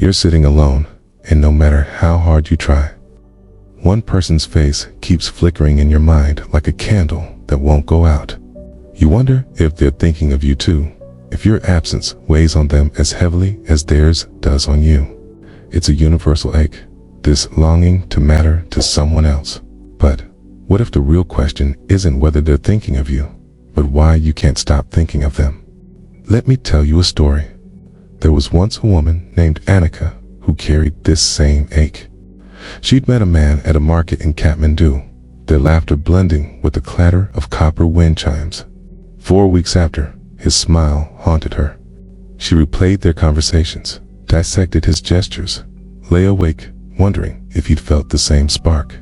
You're sitting alone, and no matter how hard you try, one person's face keeps flickering in your mind like a candle that won't go out. You wonder if they're thinking of you too, if your absence weighs on them as heavily as theirs does on you. It's a universal ache, this longing to matter to someone else. But what if the real question isn't whether they're thinking of you, but why you can't stop thinking of them? Let me tell you a story. There was once a woman named Anatta who carried this same ache. She'd met a man at a market in Kathmandu, their laughter blending with the clatter of copper wind chimes. 4 weeks after, his smile haunted her. She replayed their conversations, dissected his gestures, lay awake wondering if he'd felt the same spark.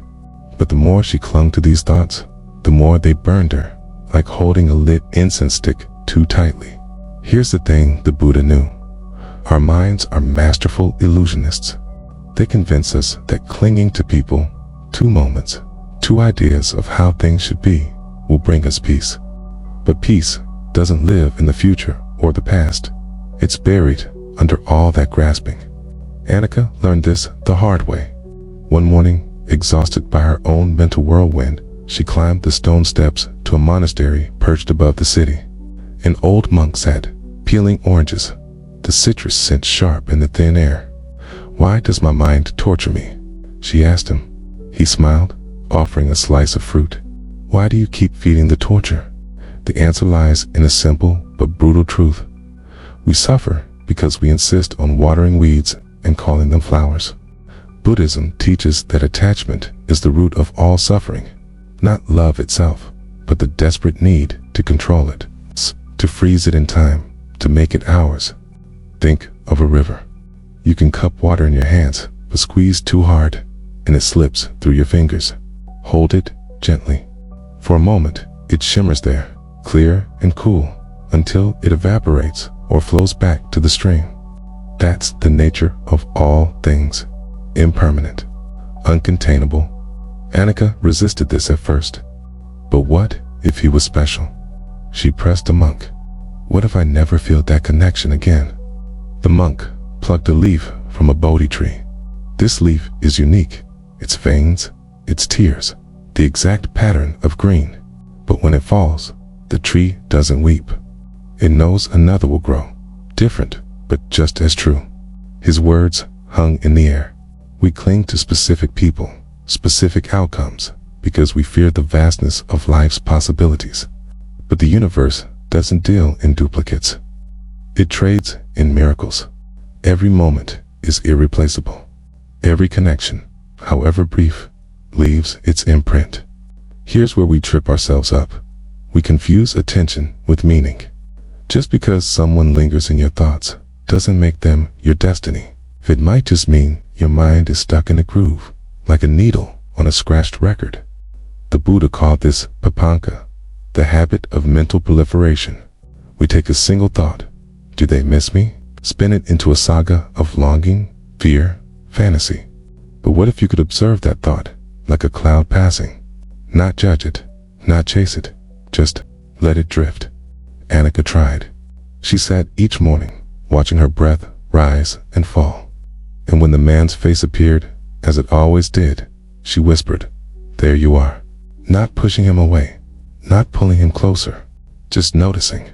But the more she clung to these thoughts, the more they burned her, like holding a lit incense stick too tightly. Here's the thing the Buddha knew. Our minds are masterful illusionists. They convince us that clinging to people, to moments, to ideas of how things should be, will bring us peace. But peace doesn't live in the future or the past. It's buried under all that grasping. Anatta learned this the hard way. One morning, exhausted by her own mental whirlwind, she climbed the stone steps to a monastery perched above the city. An old monk sat, peeling oranges, the citrus scent sharp in the thin air. "Why does my mind torture me?" she asked him. He smiled, offering a slice of fruit. "Why do you keep feeding the torture?" The answer lies in a simple but brutal truth. We suffer because we insist on watering weeds and calling them flowers. Buddhism teaches that attachment is the root of all suffering, not love itself, but the desperate need to control it, to freeze it in time, to make it ours. Think of a river. You can cup water in your hands, but squeeze too hard, and it slips through your fingers. Hold it gently. For a moment, it shimmers there, clear and cool, until it evaporates or flows back to the stream. That's the nature of all things. Impermanent, uncontainable. Anatta resisted this at first. But what if he was special? She pressed the monk. What if I never feel that connection again? The monk plucked a leaf from a Bodhi tree. This leaf is unique. Its veins, its tears, the exact pattern of green. But when it falls, the tree doesn't weep. It knows another will grow, different, but just as true. His words hung in the air. We cling to specific people, specific outcomes, because we fear the vastness of life's possibilities. But the universe doesn't deal in duplicates. It trades in miracles. Every moment is irreplaceable. Every connection, however brief, leaves its imprint. Here's where we trip ourselves up. We confuse attention with meaning. Just because someone lingers in your thoughts doesn't make them your destiny. It might just mean your mind is stuck in a groove, like a needle on a scratched record. The Buddha called this papanca, the habit of mental proliferation. We take a single thought, do they miss me? Spin it into a saga of longing, fear, fantasy. But what if you could observe that thought, like a cloud passing? Not judge it, not chase it, just let it drift. Anatta tried. She sat each morning, watching her breath rise and fall. And when the man's face appeared, as it always did, she whispered, "There you are." Not pushing him away, not pulling him closer, just noticing.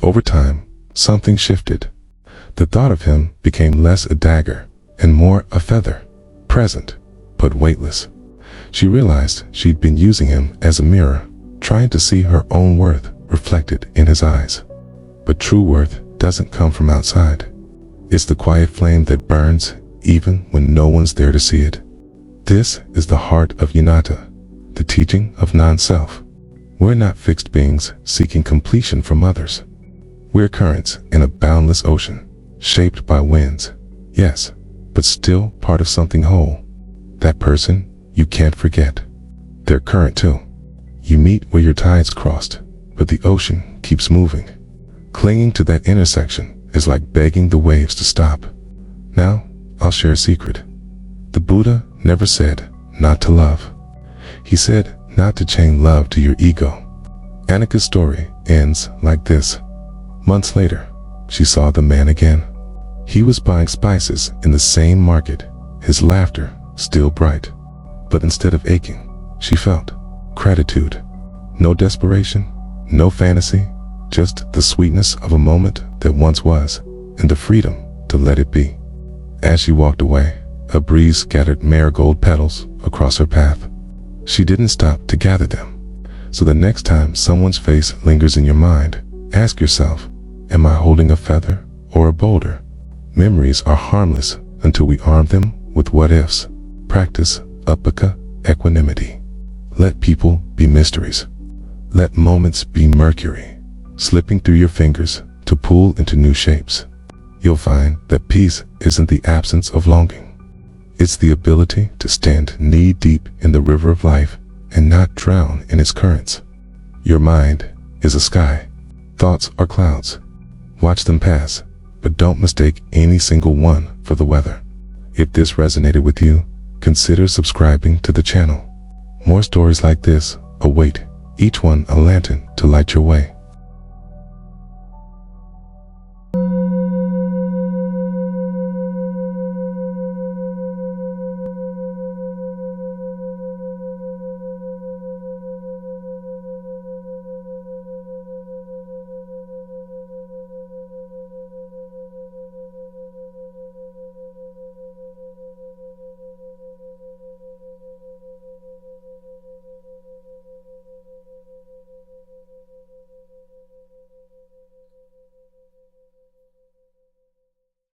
Over time, something shifted. The thought of him became less a dagger and more a feather, present, but weightless. She realized she'd been using him as a mirror, trying to see her own worth reflected in his eyes. But true worth doesn't come from outside. It's the quiet flame that burns even when no one's there to see it. This is the heart of anatta, the teaching of non-self. We're not fixed beings seeking completion from others. We're currents in a boundless ocean, shaped by winds, yes, but still part of something whole. That person you can't forget. They're current too. You meet where your tides crossed, but the ocean keeps moving. Clinging to that intersection is like begging the waves to stop. Now, I'll share a secret. The Buddha never said not to love. He said not to chain love to your ego. Anatta's story ends like this. Months later, she saw the man again. He was buying spices in the same market, his laughter still bright. But instead of aching, she felt gratitude. No desperation, no fantasy, just the sweetness of a moment that once was, and the freedom to let it be. As she walked away, a breeze scattered marigold petals across her path. She didn't stop to gather them. So the next time someone's face lingers in your mind, ask yourself, am I holding a feather or a boulder? Memories are harmless until we arm them with what-ifs. Practice upekkha, equanimity. Let people be mysteries. Let moments be mercury, slipping through your fingers to pull into new shapes. You'll find that peace isn't the absence of longing. It's the ability to stand knee-deep in the river of life and not drown in its currents. Your mind is a sky. Thoughts are clouds. Watch them pass, but don't mistake any single one for the weather. If this resonated with you, consider subscribing to the channel. More stories like this await, each one a lantern to light your way.